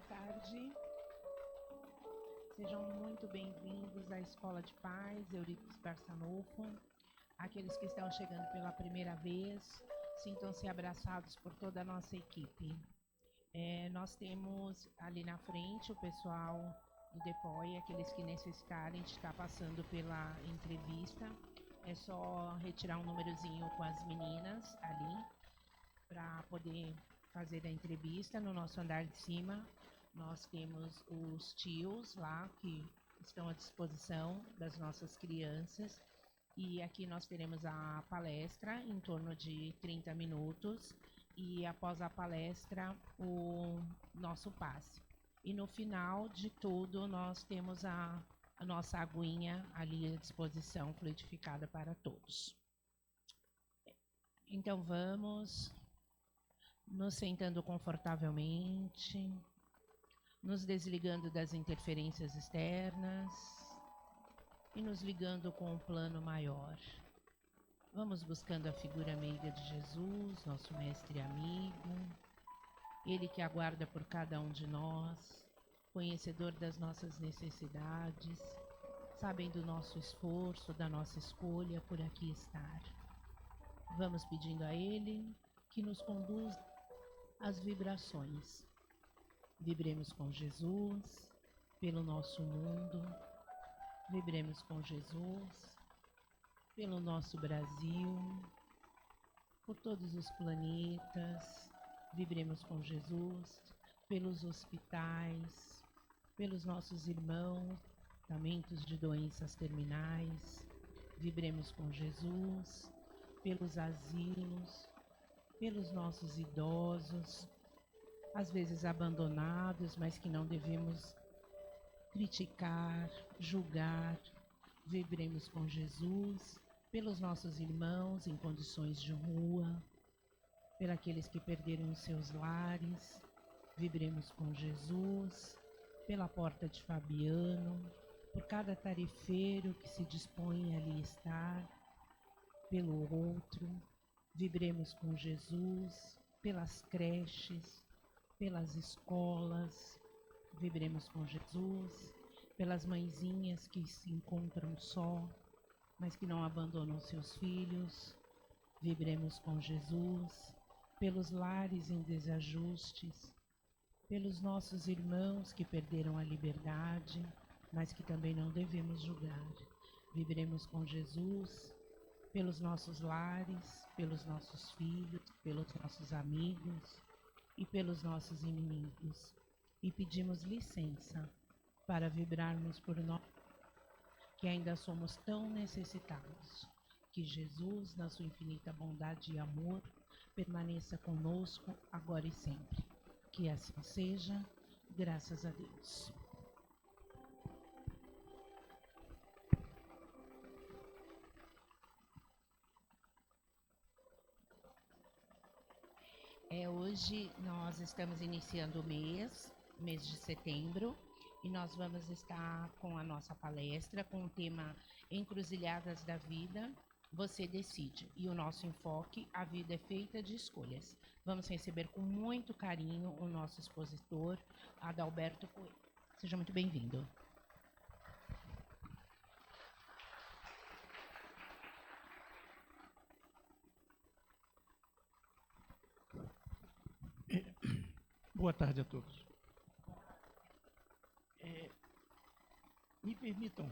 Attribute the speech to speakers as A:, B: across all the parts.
A: tarde. Sejam muito bem-vindos à Escola de Paz, Eurico Barçanufo. Aqueles que estão chegando pela primeira vez, sintam-se abraçados por toda a nossa equipe. Nós temos ali na frente o pessoal do DEPOI, aqueles que necessitarem de estar passando pela entrevista. É só retirar um númerozinho com as meninas ali para poder fazer a entrevista. No nosso andar de cima, nós temos os tios lá que estão à disposição das nossas crianças. E aqui nós teremos a palestra em torno de 30 minutos e após a palestra o nosso passe. E no final de tudo nós temos a nossa aguinha ali à disposição, fluidificada para todos. Então vamos nos sentando confortavelmente, nos desligando das interferências externas e nos ligando com o plano maior. Vamos buscando a figura meiga de Jesus, nosso mestre e amigo, ele que aguarda por cada um de nós, conhecedor das nossas necessidades, sabendo do nosso esforço, da nossa escolha por aqui estar. Vamos pedindo a ele que nos conduza às vibrações. Vibremos com Jesus, pelo nosso mundo, vibremos com Jesus, pelo nosso Brasil, por todos os planetas, vibremos com Jesus, pelos hospitais, pelos nossos irmãos, tratamentos de doenças terminais, vibremos com Jesus, pelos asilos, pelos nossos idosos, às vezes abandonados, mas que não devemos criticar, julgar. Vibremos com Jesus, pelos nossos irmãos em condições de rua, pelos aqueles que perderam os seus lares. Vibremos com Jesus, pela Porta de Fabiano, por cada tarefeiro que se dispõe a ali estar, pelo outro. Vibremos com Jesus, pelas creches, pelas escolas. Vibremos com Jesus, pelas mãezinhas que se encontram só, mas que não abandonam seus filhos. Vibremos com Jesus, pelos lares em desajustes, pelos nossos irmãos que perderam a liberdade, mas que também não devemos julgar. Vibremos com Jesus, pelos nossos lares, pelos nossos filhos, pelos nossos amigos e pelos nossos inimigos. E pedimos licença para vibrarmos por nós, que ainda somos tão necessitados. Que Jesus, na sua infinita bondade e amor, permaneça conosco agora e sempre. Que assim seja, graças a Deus. Hoje nós estamos iniciando o mês de setembro, e nós vamos estar com a nossa palestra com o tema Encruzilhadas da Vida, você decide. E o nosso enfoque, a vida é feita de escolhas. Vamos receber com muito carinho o nosso expositor, Adalberto Coelho. Seja muito bem-vindo.
B: Boa tarde a todos. Me permitam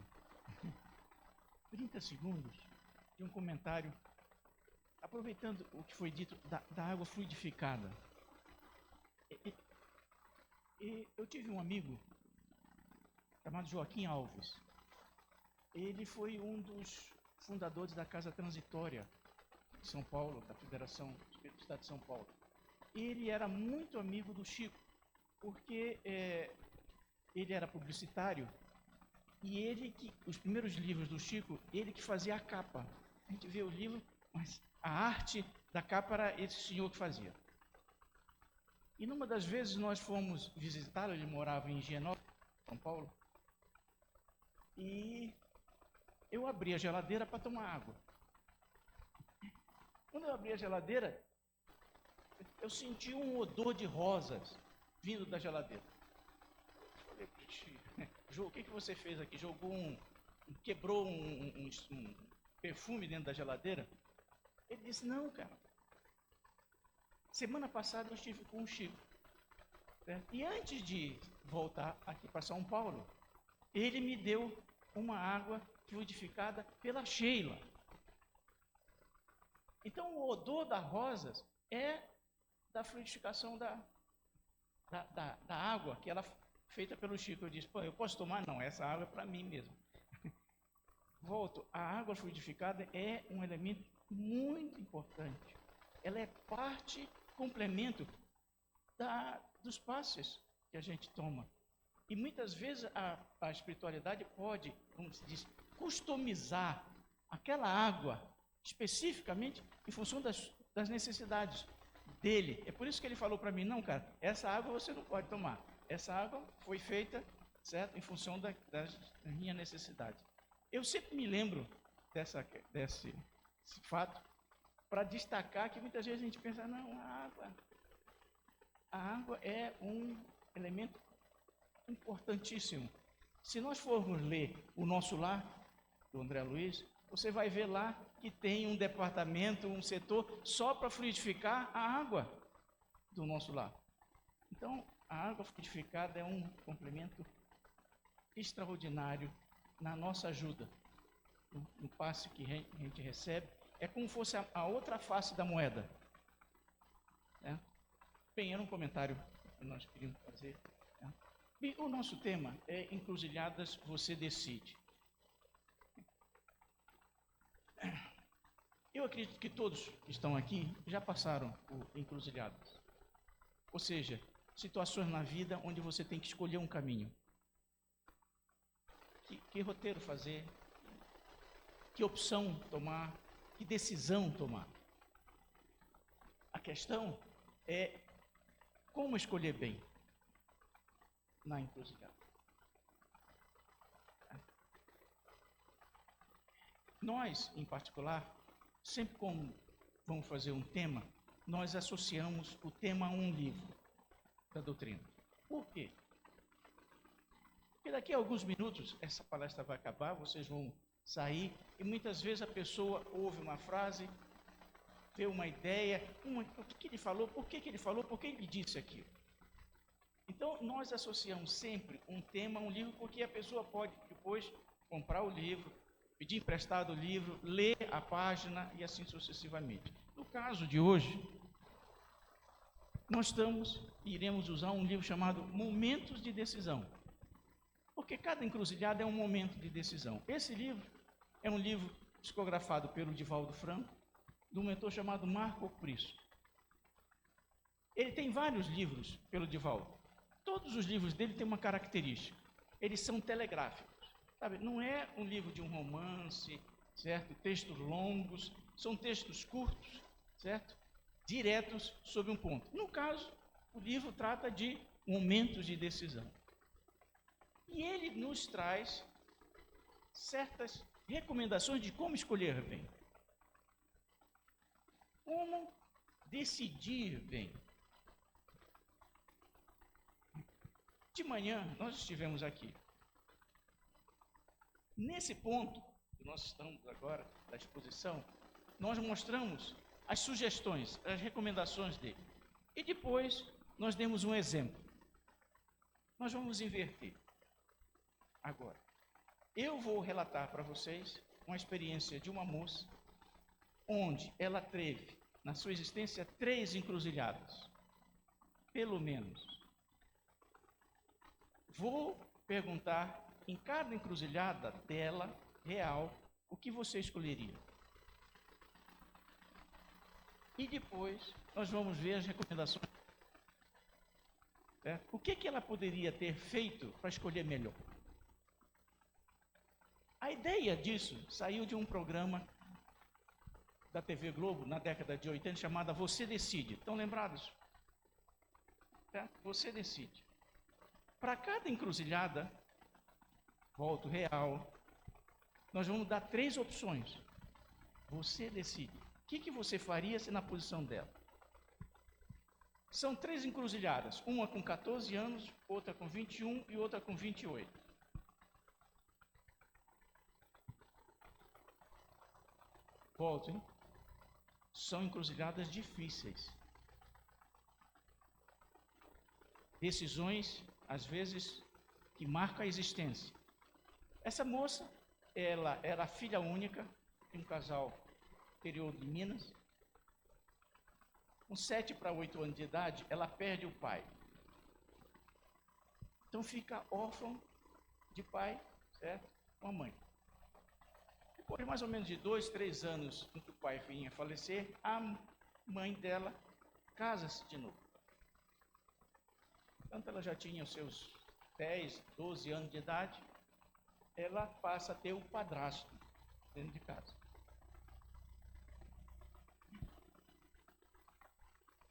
B: 30 segundos de um comentário, aproveitando o que foi dito da água fluidificada. Eu tive um amigo chamado Joaquim Alves. Ele foi um dos fundadores da Casa Transitória de São Paulo, da Federação do Estado de São Paulo. Ele era muito amigo do Chico, porque ele era publicitário, e os primeiros livros do Chico, ele que fazia a capa. A gente vê o livro, mas a arte da capa era esse senhor que fazia. E numa das vezes nós fomos visitá-lo, ele morava em Higienópolis, São Paulo, e eu abri a geladeira para tomar água. Quando eu abri a geladeira, eu senti um odor de rosas vindo da geladeira. falei, Jô, o que você fez aqui? Quebrou um perfume dentro da geladeira? Ele disse, não, cara. Semana passada eu estive com o Chico. Certo? E antes de voltar aqui para São Paulo, ele me deu uma água fluidificada pela Sheila. Então o odor das rosas é da fluidificação da água, que ela feita pelo Chico. Eu disse, pô, eu posso tomar? Não, essa água é para mim mesmo. Volto, a água fluidificada é um elemento muito importante. Ela é parte, complemento dos passes que a gente toma. E muitas vezes a espiritualidade pode, como se diz, customizar aquela água especificamente em função das necessidades dele. É por isso que ele falou para mim, não, cara, essa água você não pode tomar. Essa água foi feita, certo, em função das minhas necessidades. Eu sempre me lembro desse fato para destacar que muitas vezes a gente pensa, não, a água é um elemento importantíssimo. Se nós formos ler O Nosso Lar, do André Luiz, você vai ver lá que tem um departamento, um setor só para fluidificar a água do nosso lar. Então, a água fluidificada é um complemento extraordinário na nossa ajuda. No passe que a gente recebe, é como se fosse a outra face da moeda. Né? Bem, era um comentário que nós queríamos fazer. Né? Bem, o nosso tema é Encruzilhadas, Você Decide. Eu acredito que todos que estão aqui já passaram por encruzilhadas. Ou seja, situações na vida onde você tem que escolher um caminho. Que roteiro fazer? Que opção tomar? Que decisão tomar? A questão é como escolher bem na encruzilhada. Nós, em particular, sempre como vamos fazer um tema, nós associamos o tema a um livro da doutrina. Por quê? Porque daqui a alguns minutos essa palestra vai acabar, vocês vão sair e muitas vezes a pessoa ouve uma frase, vê uma ideia, o que ele falou, por que ele falou, por que ele disse aquilo. Então nós associamos sempre um tema a um livro, porque a pessoa pode depois comprar o livro, pedir emprestado o livro, ler a página e assim sucessivamente. No caso de hoje, nós iremos usar um livro chamado Momentos de Decisão. Porque cada encruzilhada é um momento de decisão. Esse livro é um livro psicografado pelo Divaldo Franco, de um mentor chamado Marco Prisco. Ele tem vários livros pelo Divaldo. Todos os livros dele têm uma característica. Eles são telegráficos. Sabe, não é um livro de um romance, certo? Textos longos, são textos curtos, certo? Diretos sobre um ponto. No caso, o livro trata de momentos de decisão. E ele nos traz certas recomendações de como escolher bem. Como decidir bem. De manhã, nós estivemos aqui. Nesse ponto, que nós estamos agora, da exposição, nós mostramos as sugestões, as recomendações dele. E depois, nós demos um exemplo. Nós vamos inverter. Agora, eu vou relatar para vocês uma experiência de uma moça, onde ela teve, na sua existência, 3 encruzilhadas. Pelo menos. Vou perguntar em cada encruzilhada dela, real, o que você escolheria. E depois nós vamos ver as recomendações. Certo? O que ela poderia ter feito para escolher melhor? A ideia disso saiu de um programa da TV Globo, na década de 80, chamada Você Decide. Estão lembrados? Certo? Você Decide. Para cada encruzilhada, volto real, nós vamos dar 3 opções. Você decide. O que você faria se na posição dela? São 3 encruzilhadas, uma com 14 anos, outra com 21 e outra com 28. Volto, hein? São encruzilhadas difíceis. Decisões, às vezes, que marcam a existência. Essa moça, ela era filha única de um casal interior de Minas. Com 7 para 8 anos de idade, ela perde o pai. Então fica órfã de pai, certo? Com a mãe. Depois de mais ou menos de 2, 3 anos em que o pai vinha a falecer, a mãe dela casa-se de novo. Portanto, ela já tinha os seus 10, 12 anos de idade, ela passa a ter o padrasto dentro de casa.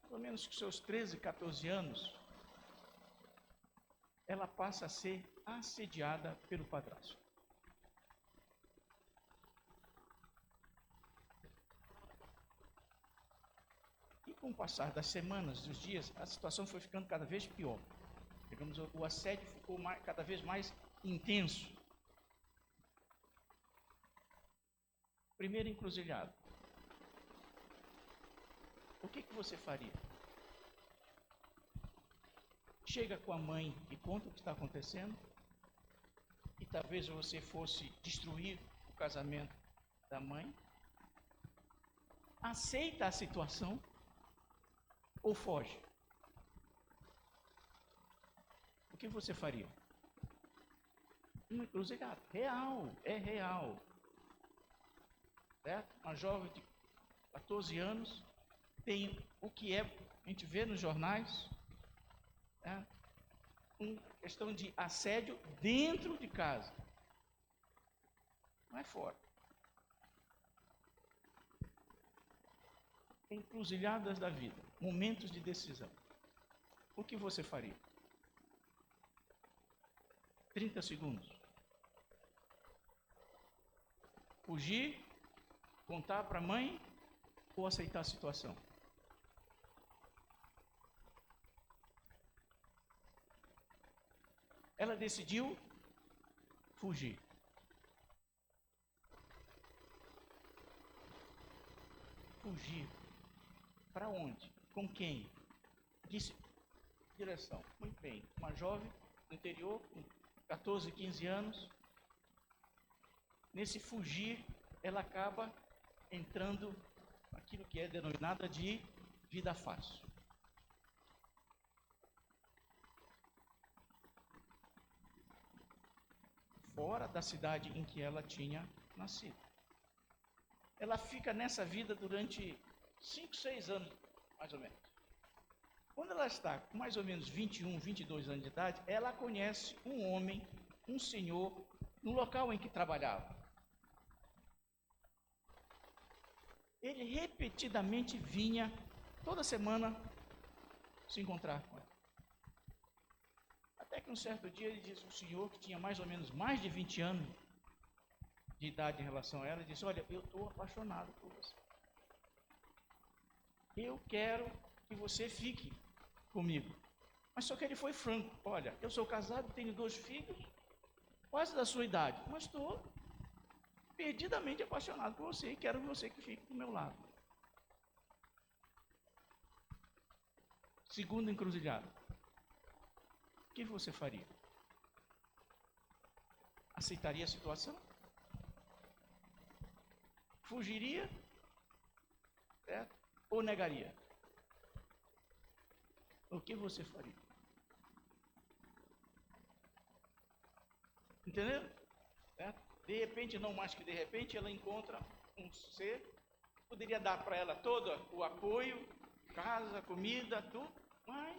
B: Mais ou menos com seus 13, 14 anos, ela passa a ser assediada pelo padrasto. E com o passar das semanas, dos dias, a situação foi ficando cada vez pior. Digamos, o assédio ficou cada vez mais intenso. Primeira encruzilhada. O que você faria? Chega com a mãe e conta o que está acontecendo, e talvez você fosse destruir o casamento da mãe. Aceita a situação ou foge? O que você faria? Uma encruzilhada. Real, é real. Certo? Uma jovem de 14 anos tem o que a gente vê nos jornais, uma questão de assédio dentro de casa. Não é fora. Encruzilhadas da vida, momentos de decisão. O que você faria? 30 segundos. Fugir, contar para a mãe ou aceitar a situação? Ela decidiu fugir. Fugir. Para onde? Com quem? Disse direção. Muito bem. Uma jovem no interior, com 14, 15 anos. Nesse fugir, ela acaba entrando naquilo que é denominada de vida fácil. Fora da cidade em que ela tinha nascido. Ela fica nessa vida durante 5, 6 anos, mais ou menos. Quando ela está com mais ou menos 21, 22 anos de idade, ela conhece um homem, um senhor, no local em que trabalhava. Ele repetidamente vinha, toda semana, se encontrar com ela. Até que um certo dia ele disse, o senhor, que tinha mais ou menos mais de 20 anos de idade em relação a ela, disse, olha, eu estou apaixonado por você. Eu quero que você fique comigo. Mas só que ele foi franco, olha, eu sou casado, tenho 2 filhos, quase da sua idade, mas estou perdidamente apaixonado por você e quero você que fique do meu lado. Segunda encruzilhada. O que você faria? Aceitaria a situação? Fugiria? Certo? Ou negaria? O que você faria? Entendeu? Certo? De repente, não mais que de repente, ela encontra um ser, poderia dar para ela todo o apoio, casa, comida, tudo, mas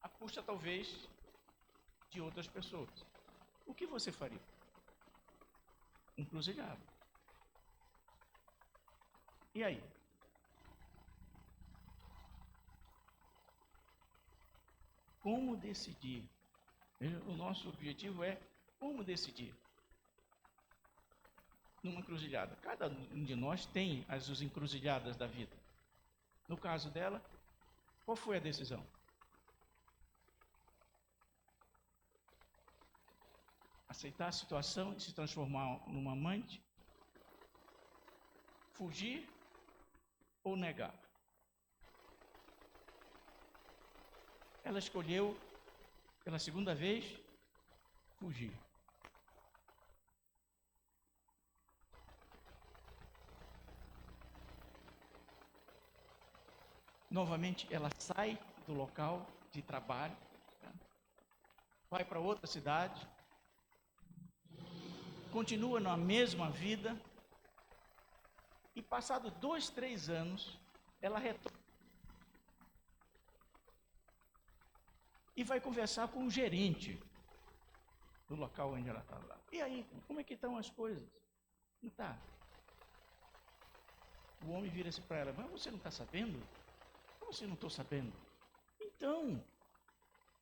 B: a custa talvez de outras pessoas. O que você faria? Encruzilhado. E aí? Como decidir? O nosso objetivo é como decidir. Numa encruzilhada. Cada um de nós tem as encruzilhadas da vida. No caso dela, qual foi a decisão? Aceitar a situação e se transformar numa amante? Fugir ou negar? Ela escolheu, pela segunda vez, fugir. Novamente, ela sai do local de trabalho, vai para outra cidade, continua na mesma vida, e passado 2, 3 anos, ela retorna e vai conversar com o gerente do local onde ela estava. E aí, como é que estão as coisas? Não está. O homem vira-se para ela, mas você não está sabendo? Como assim não estou sabendo? Então,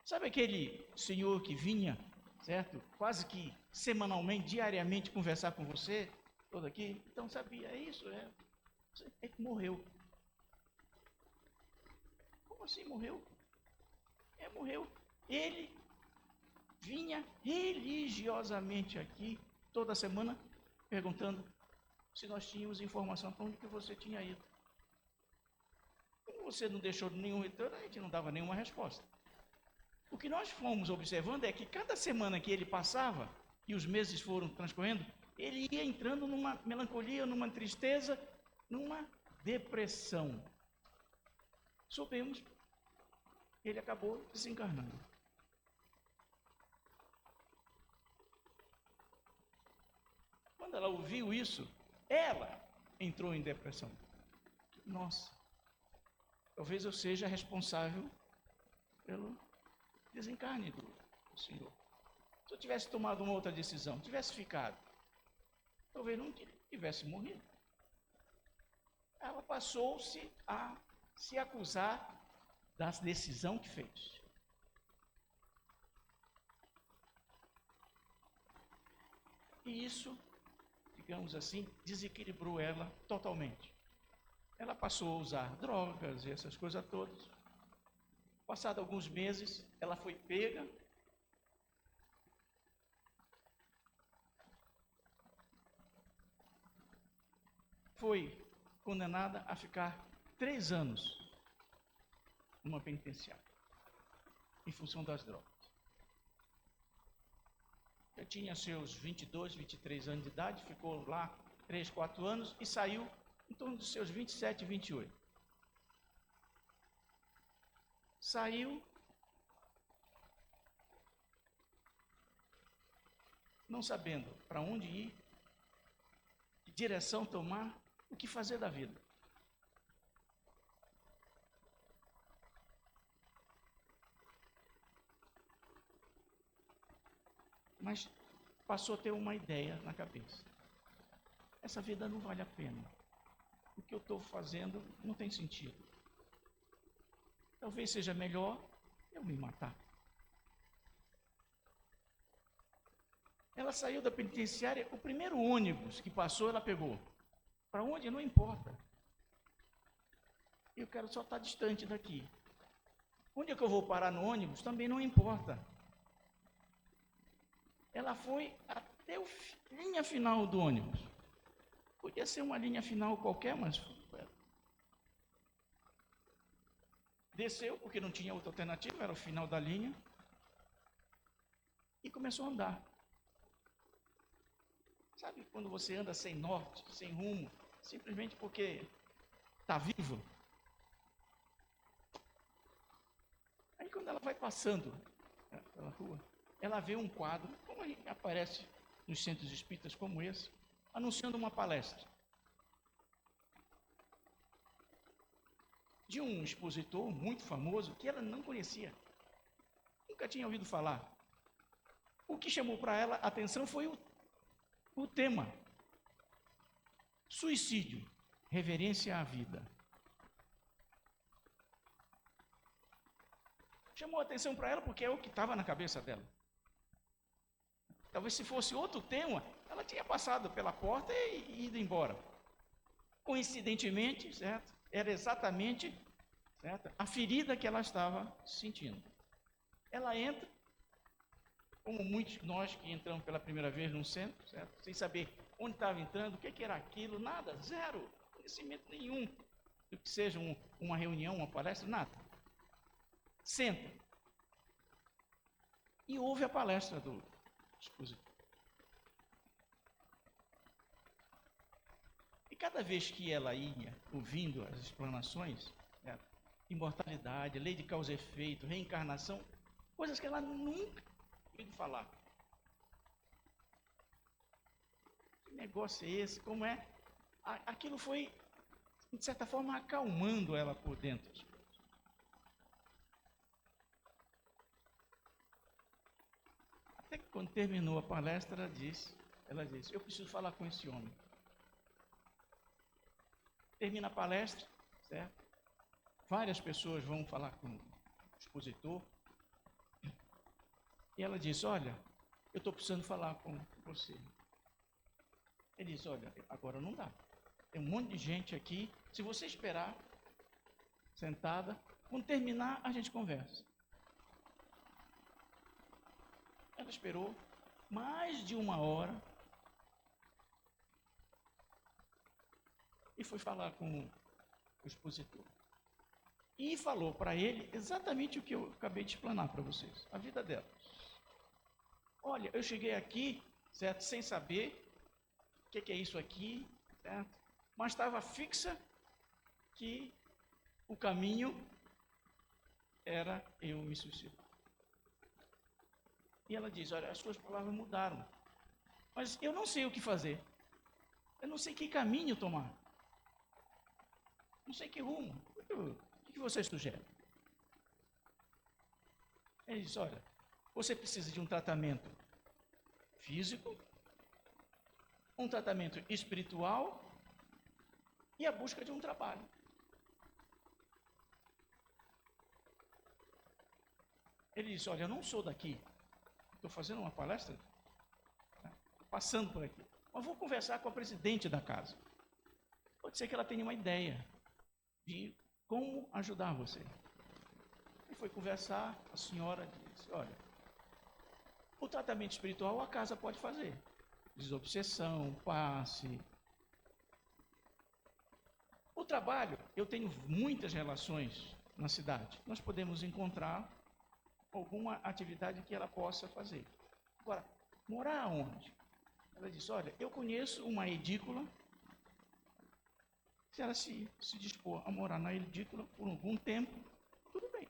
B: sabe aquele senhor que vinha, certo? Quase que semanalmente, diariamente conversar com você, todo aqui? Então, sabia, é isso, é que morreu. Como assim morreu? Morreu. Ele vinha religiosamente aqui, toda semana, perguntando se nós tínhamos informação para onde que você tinha ido. Como você não deixou nenhum retorno, a gente não dava nenhuma resposta. O que nós fomos observando é que cada semana que ele passava, e os meses foram transcorrendo, ele ia entrando numa melancolia, numa tristeza, numa depressão. Soubemos, ele acabou desencarnando. Quando ela ouviu isso, ela entrou em depressão. Nossa, talvez eu seja responsável pelo desencarne do Senhor. Se eu tivesse tomado uma outra decisão, tivesse ficado, talvez não tivesse morrido. Ela passou-se a se acusar da decisão que fez. E isso, digamos assim, desequilibrou ela totalmente. Ela passou a usar drogas e essas coisas todas. Passado alguns meses, ela foi pega. Foi condenada a ficar 3 anos numa penitenciária, em função das drogas. Já tinha seus 22, 23 anos de idade, ficou lá 3, 4 anos e saiu em torno dos seus 27, 28. Saiu, não sabendo para onde ir, que direção tomar, o que fazer da vida. Mas passou a ter uma ideia na cabeça. Essa vida não vale a pena. O que eu estou fazendo não tem sentido. Talvez seja melhor eu me matar. Ela saiu da penitenciária, o primeiro ônibus que passou, ela pegou. Para onde? Não importa. Eu quero só estar distante daqui. Onde é que eu vou parar no ônibus? Também não importa. Ela foi até a linha final do ônibus. Podia ser uma linha final qualquer, mas desceu, porque não tinha outra alternativa, era o final da linha, e começou a andar. Sabe quando você anda sem norte, sem rumo, simplesmente porque está vivo? Aí quando ela vai passando pela rua, ela vê um quadro, como aparece nos centros espíritas como esse, anunciando uma palestra de um expositor muito famoso que ela não conhecia, nunca tinha ouvido falar. O que chamou para ela a atenção foi o tema: suicídio, reverência à vida. Chamou a atenção para ela porque é o que estava na cabeça dela. Talvez se fosse outro tema, ela tinha passado pela porta e ido embora. Coincidentemente, certo? era exatamente, certo, a ferida que ela estava sentindo. Ela entra, como muitos de nós que entramos pela primeira vez num centro, certo? Sem saber onde estava entrando, o que era aquilo, nada, zero, conhecimento nenhum do que seja uma reunião, uma palestra, nada. Senta. E ouve a palestra do expositor. E cada vez que ela ia ouvindo as explanações, certo? Imortalidade, lei de causa e efeito, reencarnação, coisas que ela nunca ouviu falar. Que negócio é esse? Como é? Aquilo foi, de certa forma, acalmando ela por dentro. Até que quando terminou a palestra, ela disse, eu preciso falar com esse homem. Termina a palestra, certo? Várias pessoas vão falar com o expositor. E ela diz, olha, eu estou precisando falar com você. Ele diz, olha, agora não dá. Tem um monte de gente aqui. Se você esperar, sentada, quando terminar, a gente conversa. Ela esperou mais de 1 hora e foi falar com o expositor. E falou para ele exatamente o que eu acabei de explanar para vocês, a vida dela. Olha, eu cheguei aqui, certo, sem saber o que é isso aqui, certo? Mas estava fixa que o caminho era eu me suicidar. E ela diz, olha, as suas palavras mudaram, mas eu não sei o que fazer. Eu não sei que caminho tomar. Não sei que rumo. O que você sugere? Ele diz, olha, você precisa de um tratamento físico, um tratamento espiritual e a busca de um trabalho. Ele disse, olha, eu não sou daqui, estou fazendo uma palestra, passando por aqui, mas vou conversar com a presidente da casa. Pode ser que ela tenha uma ideia de como ajudar você. E foi conversar, a senhora disse, olha, o tratamento espiritual a casa pode fazer. Desobsessão, passe. O trabalho, eu tenho muitas relações na cidade. Nós podemos encontrar alguma atividade que ela possa fazer. Agora, morar onde? Ela disse, olha, eu conheço uma edícula. Se ela se dispor a morar na edícula por algum tempo, tudo bem.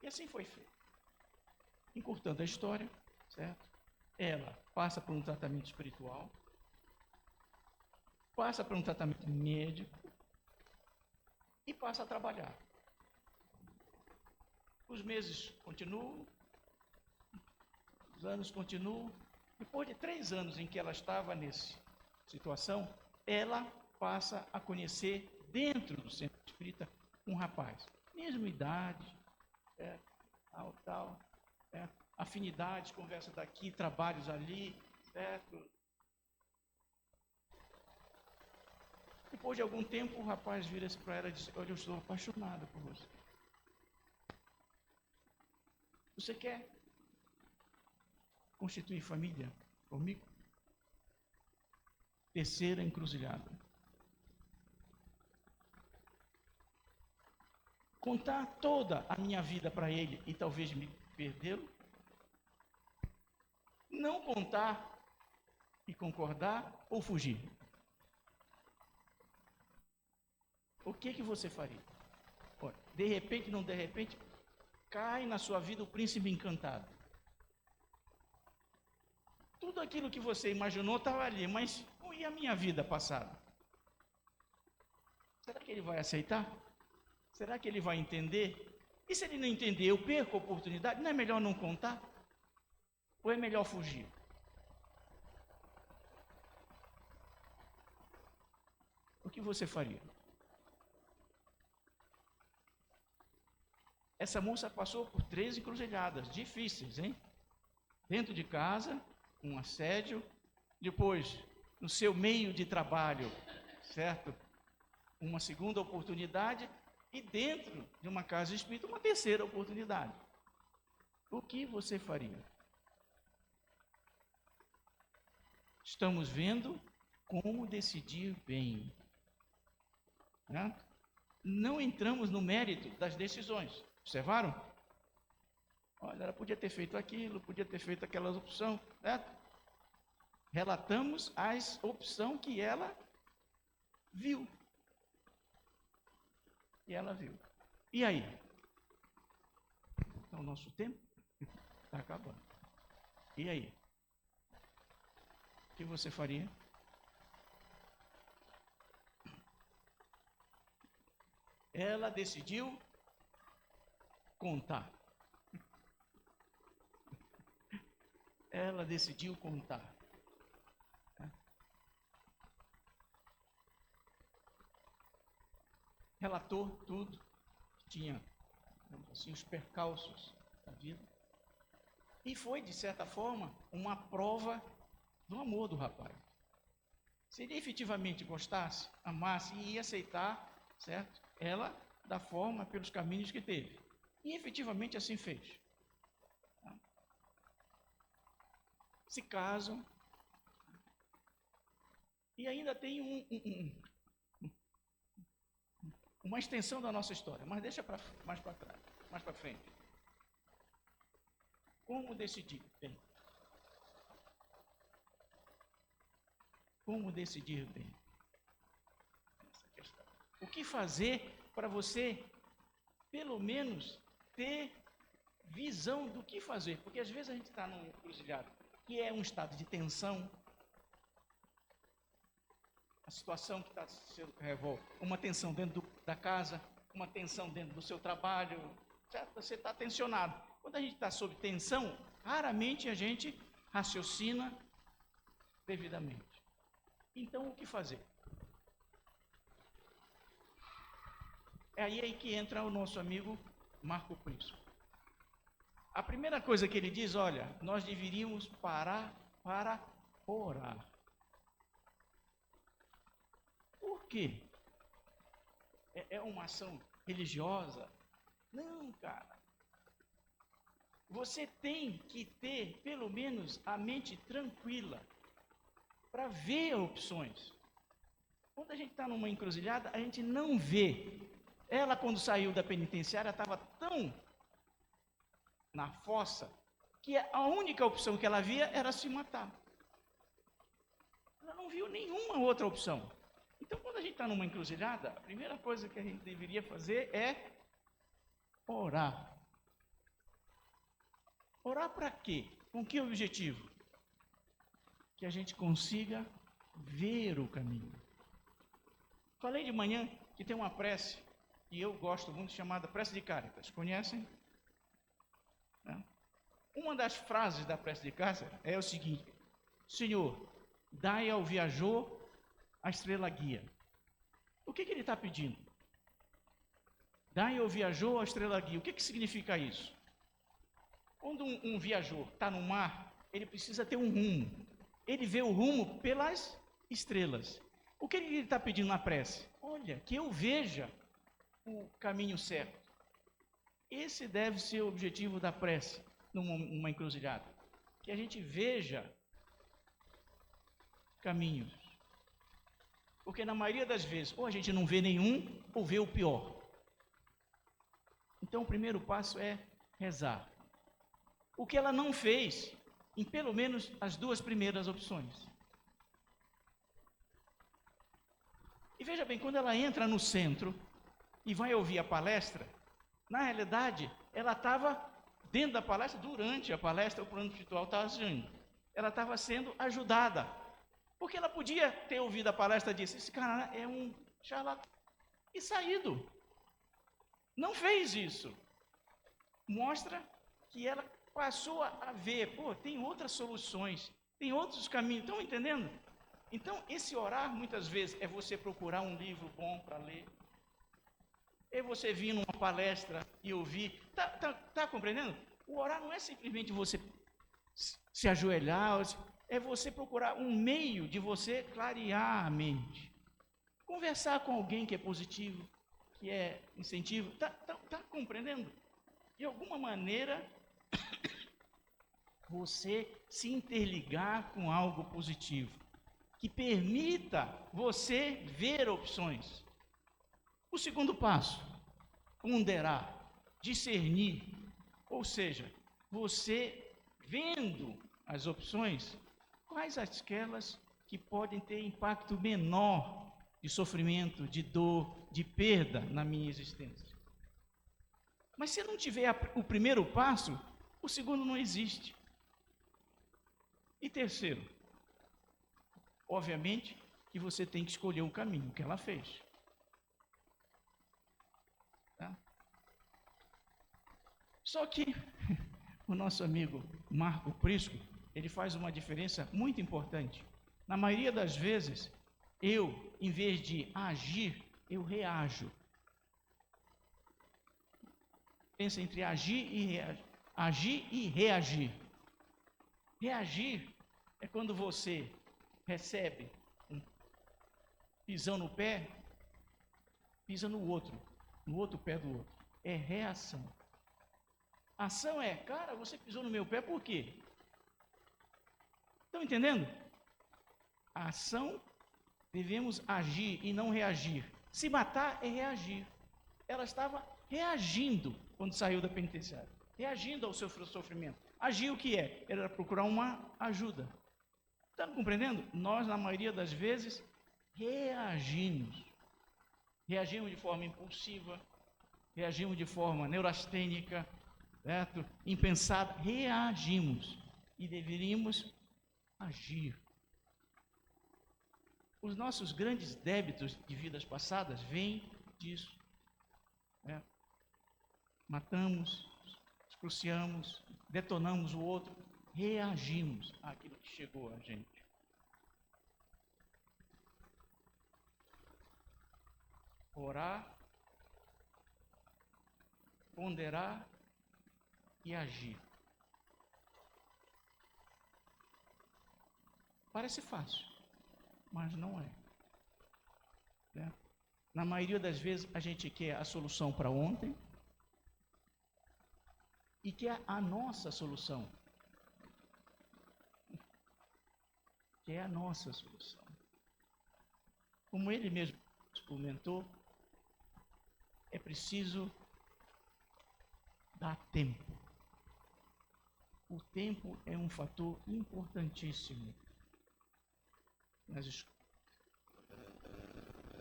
B: E assim foi feito. Encurtando a história, certo? Ela passa por um tratamento espiritual, passa por um tratamento médico e passa a trabalhar. Os meses continuam, os anos continuam. Depois de 3 anos em que ela estava nessa situação, ela passa a conhecer dentro do centro espírita um rapaz, mesma idade, tal, afinidades, conversa daqui, trabalhos ali, certo? Depois de algum tempo, o rapaz vira-se para ela e diz, olha, eu estou apaixonado por você. Você quer constituir família comigo? Terceira encruzilhada. Contar toda a minha vida para ele e talvez me perdê-lo? Não contar e concordar ou fugir? O que você faria? Olha, de repente, não de repente, cai na sua vida o príncipe encantado. Tudo aquilo que você imaginou estava ali, mas e a minha vida passada? Será que ele vai aceitar? Será que ele vai entender? E se ele não entender, eu perco a oportunidade? Não é melhor não contar? Ou é melhor fugir? O que você faria? Essa moça passou por 3 encruzilhadas difíceis, hein? Dentro de casa, um assédio, depois no seu meio de trabalho, certo? Uma segunda oportunidade e dentro de uma casa espírita uma terceira oportunidade. O que você faria? Estamos vendo como decidir bem, né? Não entramos no mérito das decisões. Observaram? Olha, ela podia ter feito aquilo, podia ter feito aquela opção, certo? Relatamos as opções que ela viu. E ela viu. E aí? Então, o nosso tempo está acabando. E aí? O que você faria? Ela decidiu contar. Ela decidiu contar. Relatou tudo, tinha assim, os percalços da vida. E foi, de certa forma, uma prova do amor do rapaz. Se ele efetivamente gostasse, amasse e ia aceitar, certo? Ela, da forma, pelos caminhos que teve. E efetivamente assim fez. Se casam. E ainda tem uma extensão da nossa história, mas deixa mais para trás, mais para frente. Como decidir bem? Como decidir bem? Essa questão. O que fazer para você, pelo menos, ter visão do que fazer? Porque às vezes a gente está num encruzilhado, que é um estado de tensão, a situação que está sendo revolta, uma tensão dentro da casa, uma tensão dentro do seu trabalho, certo? Você está tensionado. Quando a gente está sob tensão, raramente a gente raciocina devidamente. Então, o que fazer? É aí que entra o nosso amigo Marco Prisco. A primeira coisa que ele diz, olha, nós deveríamos parar para orar. Por quê? É uma ação religiosa? Não, cara. Você tem que ter, pelo menos, a mente tranquila para ver opções. Quando a gente está numa encruzilhada, a gente não vê. Ela, quando saiu da penitenciária, estava tão na fossa que a única opção que ela via era se matar. Ela não viu nenhuma outra opção. Então, quando a gente está numa encruzilhada, a primeira coisa que a gente deveria fazer é orar. Orar para quê? Com que objetivo? Que a gente consiga ver o caminho. Falei de manhã que tem uma prece, e eu gosto muito, chamada Prece de Cáritas. Conhecem? Uma das frases da Prece de Cáritas é o seguinte: Senhor, dai ao viajor a estrela guia. O que ele está pedindo? Dai ao viajor a estrela guia. O que significa isso? Quando um viajor está no mar, ele precisa ter um rumo. Ele vê o rumo pelas estrelas. O que ele está pedindo na prece? Olha, que eu veja o caminho certo. Esse deve ser o objetivo da prece numa encruzilhada. Que a gente veja caminhos. Porque na maioria das vezes, ou a gente não vê nenhum, ou vê o pior. Então o primeiro passo é rezar. O que ela não fez, em pelo menos as duas primeiras opções. E veja bem, quando ela entra no centro e vai ouvir a palestra, na realidade, ela estava dentro da palestra, durante a palestra, o plano espiritual estava agindo. Ela estava sendo ajudada. Porque ela podia ter ouvido a palestra e disse, esse cara é um charlatão. E saído. Não fez isso. Mostra que ela passou a ver, tem outras soluções, tem outros caminhos. Estão entendendo? Então, esse orar, muitas vezes, é você procurar um livro bom para ler. É você vir numa palestra e ouvir. Tá compreendendo? O orar não é simplesmente você se ajoelhar. é você procurar um meio de você clarear a mente. Conversar com alguém que é positivo, que é incentivo. Tá compreendendo? De alguma maneira, você se interligar com algo positivo, que permita você ver opções. O segundo passo, ponderar, discernir, ou seja, você vendo as opções, quais aquelas que podem ter impacto menor de sofrimento, de dor, de perda na minha existência. Mas se eu não tiver o primeiro passo, o segundo não existe. E terceiro, obviamente que você tem que escolher o caminho que ela fez. Tá? Só que o nosso amigo Marco Prisco, ele faz uma diferença muito importante. Na maioria das vezes, eu, em vez de agir, eu reajo. Pensa entre agir e reagir. Agir e reagir. Reagir é quando você recebe um pisão no pé, pisa no outro pé do outro. É reação. Ação é, cara, você pisou no meu pé por quê? Estão entendendo? A ação, devemos agir e não reagir. Se matar é reagir. Ela estava reagindo quando saiu da penitenciária, reagindo ao seu sofrimento. Agir o que é? Era procurar uma ajuda. Estão compreendendo? Nós, na maioria das vezes, reagimos. Reagimos de forma impulsiva, reagimos de forma neurastênica, certo? Impensada. Reagimos e deveríamos agir. Os nossos grandes débitos de vidas passadas vêm disso. Né? Matamos, cruciamos, detonamos o outro, reagimos àquilo que chegou a gente. Orar, ponderar e agir. Parece fácil, mas não é. Né? Na maioria das vezes a gente quer a solução para ontem e quer a nossa solução. Quer a nossa solução. Como ele mesmo comentou, é preciso dar tempo. O tempo é um fator importantíssimo nas escolas.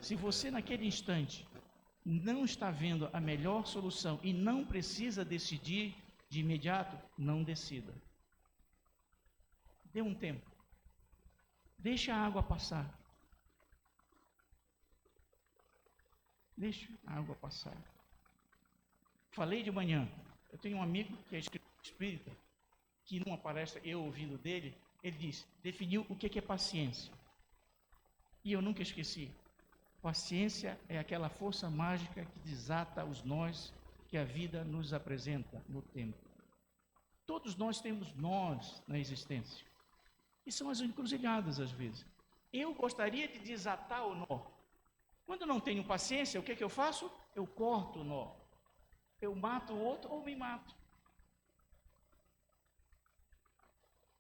B: Se você naquele instante não está vendo a melhor solução e não precisa decidir de imediato, não decida. Dê um tempo. Deixe a água passar. Deixe a água passar. Falei de manhã. Eu tenho um amigo que é espírita, que numa palestra, eu ouvindo dele, ele disse, definiu o que é paciência. E eu nunca esqueci. Paciência é aquela força mágica que desata os nós que a vida nos apresenta no tempo. Todos nós temos nós na existência. E são as encruzilhadas às vezes. Eu gostaria de desatar o nó. Quando não tenho paciência, o que eu faço? Eu corto o nó. Eu mato o outro ou me mato.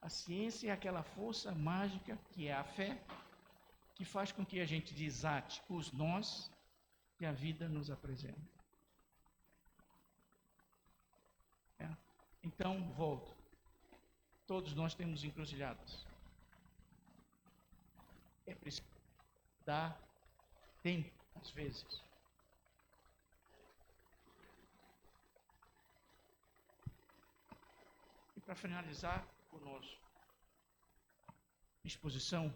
B: A ciência é aquela força mágica que é a fé, que faz com que a gente desate os nós que a vida nos apresenta. Então, volto. Todos nós temos encruzilhadas. É preciso dar tempo, às vezes. E para finalizar o nosso exposição,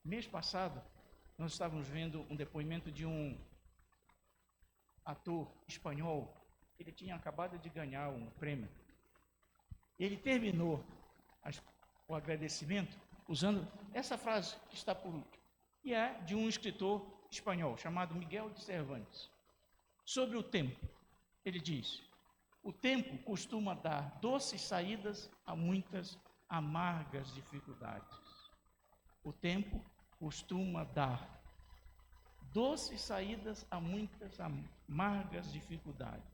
B: mês passado, nós estávamos vendo um depoimento de um ator espanhol. Ele tinha acabado de ganhar um prêmio. Ele terminou o agradecimento usando essa frase que está por último, e é de um escritor espanhol chamado Miguel de Cervantes. Sobre o tempo, ele diz: O tempo costuma dar doces saídas a muitas amargas dificuldades. O tempo costuma dar doces saídas a muitas amargas dificuldades.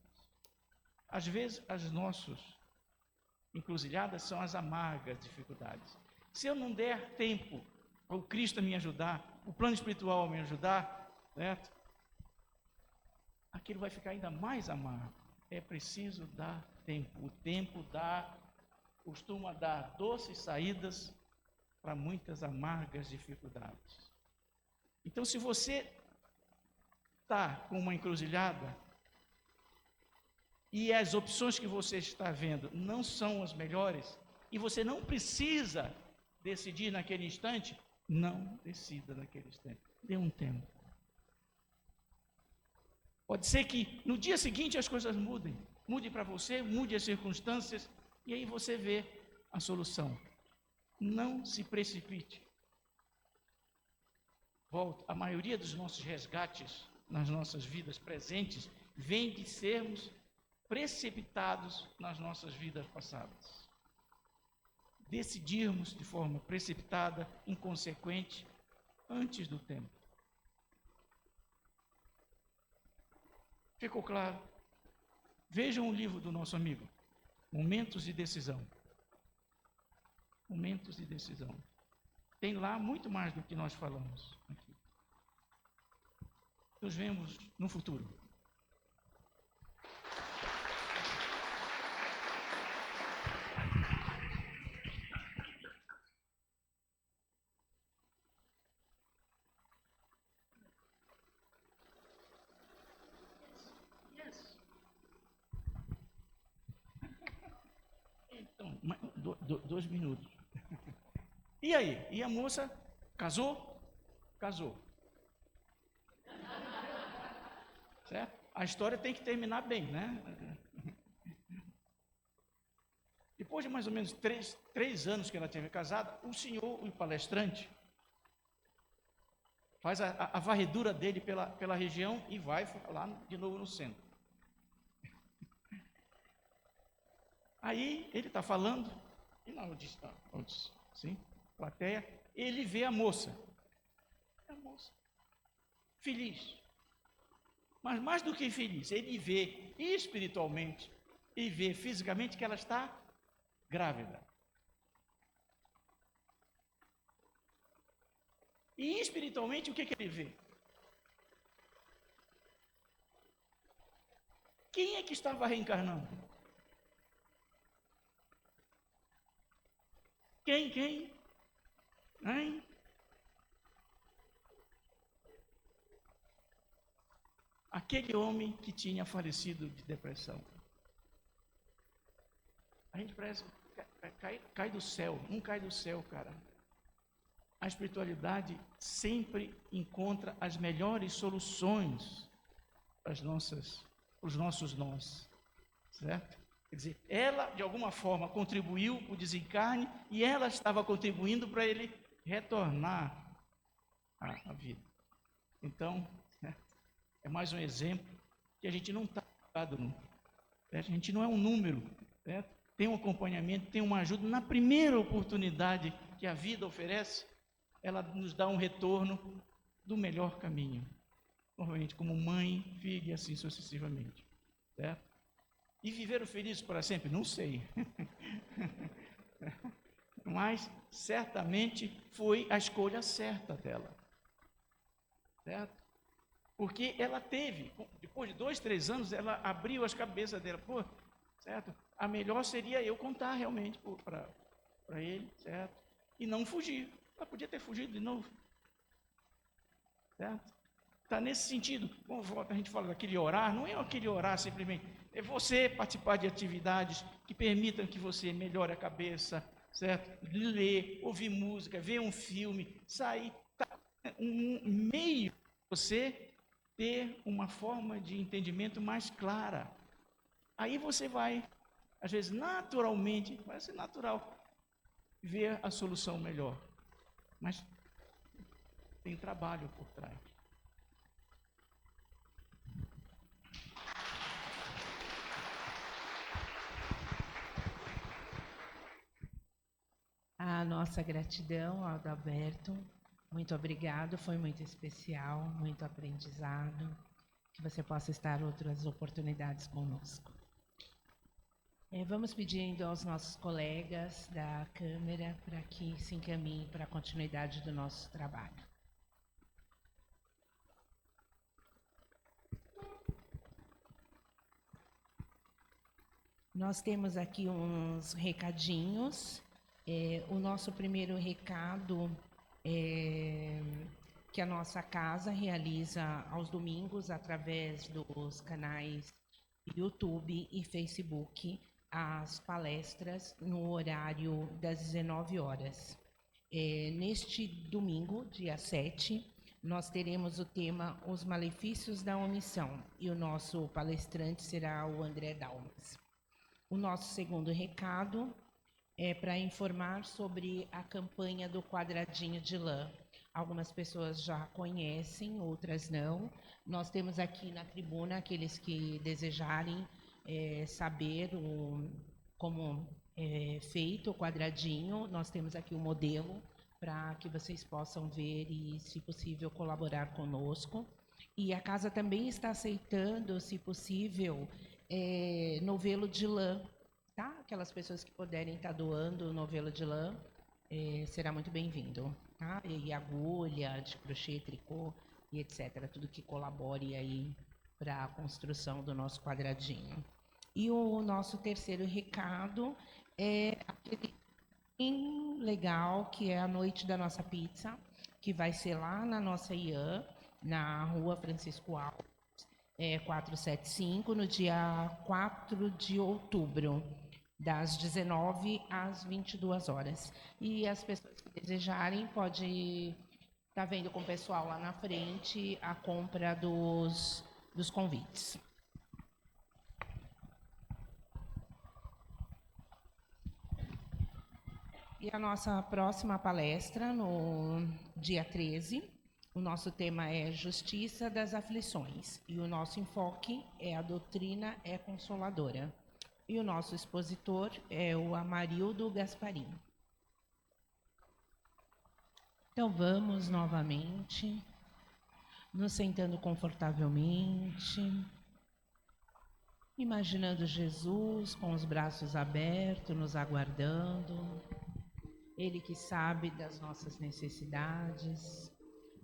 B: Às vezes, as nossas encruzilhadas são as amargas dificuldades. Se eu não der tempo para o Cristo me ajudar, o plano espiritual me ajudar, certo? Aquilo vai ficar ainda mais amargo. É preciso dar tempo. O tempo costuma dar doces saídas para muitas amargas dificuldades. Então, se você está com uma encruzilhada e as opções que você está vendo não são as melhores, e você não precisa decidir naquele instante, não decida naquele instante. Dê um tempo. Pode ser que no dia seguinte as coisas mudem. Mude para você, mude as circunstâncias, e aí você vê a solução. Não se precipite. A maioria dos nossos resgates nas nossas vidas presentes vem de sermos precipitados nas nossas vidas passadas. Decidirmos de forma precipitada, inconsequente, antes do tempo. Ficou claro? Vejam o livro do nosso amigo, Momentos de Decisão. Momentos de decisão. Tem lá muito mais do que nós falamos aqui. Nos vemos no futuro. Então, 2 minutos. E aí? E a moça casou? Casou. Certo? A história tem que terminar bem, né? Depois de mais ou menos 3 anos que ela teve casada, o senhor, o palestrante, faz a varredura dele pela região e vai lá de novo no centro. Aí ele está falando, e na audição, sim, plateia, ele vê a moça. A moça. Feliz. Mas mais do que feliz, ele vê espiritualmente e vê fisicamente que ela está grávida. E espiritualmente, o que ele vê? Quem é que estava reencarnando? Quem? Hein? Aquele homem que tinha falecido de depressão. A gente parece cai do céu, não cai do céu, cara. A espiritualidade sempre encontra as melhores soluções para os nossos nós, certo? Quer dizer, ela de alguma forma contribuiu para o desencarne e ela estava contribuindo para ele retornar à vida. Então, é mais um exemplo que a gente não está ligado, a gente não é um número, certo? Tem um acompanhamento, tem uma ajuda. Na primeira oportunidade que a vida oferece, ela nos dá um retorno do melhor caminho. Normalmente como mãe, filho e assim sucessivamente. Certo? E viveram felizes para sempre? Não sei. Mas certamente foi a escolha certa dela. Certo? Porque ela teve, depois de 2, 3 anos, ela abriu as cabeças dela. Pô, certo? A melhor seria eu contar realmente para ele, certo? E não fugir. Ela podia ter fugido de novo. Certo? Está nesse sentido. Como a gente fala daquele orar, não é aquele orar simplesmente. É você participar de atividades que permitam que você melhore a cabeça, certo? Ler, ouvir música, ver um filme, sair. Tá um meio para você ter uma forma de entendimento mais clara. Aí você vai, às vezes naturalmente, vai ser natural, ver a solução melhor. Mas tem trabalho por trás.
A: A nossa gratidão ao Adalberto. Muito obrigado, foi muito especial, muito aprendizado. Que você possa estar outras oportunidades conosco. Vamos pedindo aos nossos colegas da Câmara para que se encaminhem para a continuidade do nosso trabalho. Nós temos aqui uns recadinhos. O nosso primeiro recado é que a nossa casa realiza aos domingos, através dos canais YouTube e Facebook, as palestras no horário das 19 horas. Neste domingo, dia 7, nós teremos o tema Os Malefícios da Omissão, e o nosso palestrante será o André Dalmas. O nosso segundo recado é para informar sobre a campanha do quadradinho de lã. Algumas pessoas já conhecem, outras não. Nós temos aqui na tribuna aqueles que desejarem saber como é feito o quadradinho. Nós temos aqui o modelo para que vocês possam ver e, se possível, colaborar conosco. E a casa também está aceitando, se possível, novelo de lã, tá? Aquelas pessoas que puderem estar doando novelo de lã, será muito bem-vindo, tá? E agulha de crochê, tricô e etc. Tudo que colabore aí para a construção do nosso quadradinho. E o nosso terceiro recado é aquele bem legal, que é a noite da nossa pizza, que vai ser lá na nossa IAM, na Rua Francisco Alves, 475, no dia 4 de outubro, das 19 às 22 horas. E as pessoas que desejarem podem estar vendo com o pessoal lá na frente a compra dos convites. E a nossa próxima palestra, no dia 13, o nosso tema é Justiça das Aflições, e o nosso enfoque é a doutrina é consoladora. E o nosso expositor é o Amarildo Gasparim. Então vamos novamente, nos sentando confortavelmente, imaginando Jesus com os braços abertos, nos aguardando. Ele que sabe das nossas necessidades,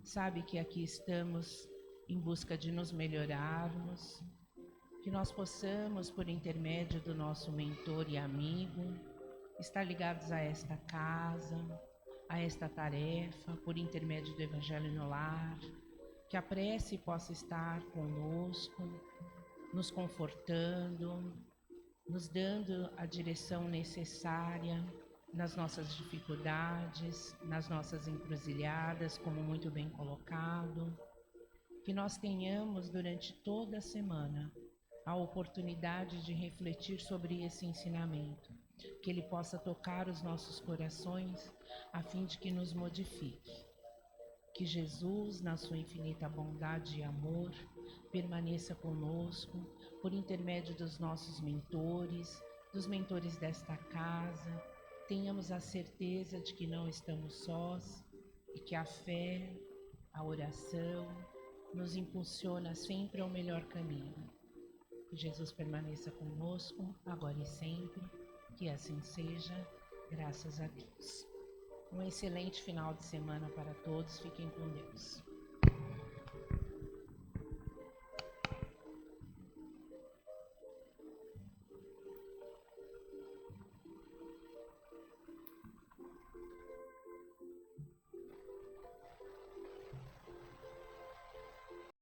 A: sabe que aqui estamos em busca de nos melhorarmos, que nós possamos, por intermédio do nosso mentor e amigo, estar ligados a esta casa, a esta tarefa, por intermédio do Evangelho no Lar, que a prece possa estar conosco, nos confortando, nos dando a direção necessária nas nossas dificuldades, nas nossas encruzilhadas, como muito bem colocado. Que nós tenhamos durante toda a semana a oportunidade de refletir sobre esse ensinamento, que ele possa tocar os nossos corações a fim de que nos modifique. Que Jesus, na sua infinita bondade e amor, permaneça conosco por intermédio dos nossos mentores, dos mentores desta casa. Tenhamos a certeza de que não estamos sós e que a fé, a oração, nos impulsiona sempre ao melhor caminho. Que Jesus permaneça conosco, agora e sempre, que assim seja, graças a Deus. Um excelente final de semana para todos, fiquem com Deus.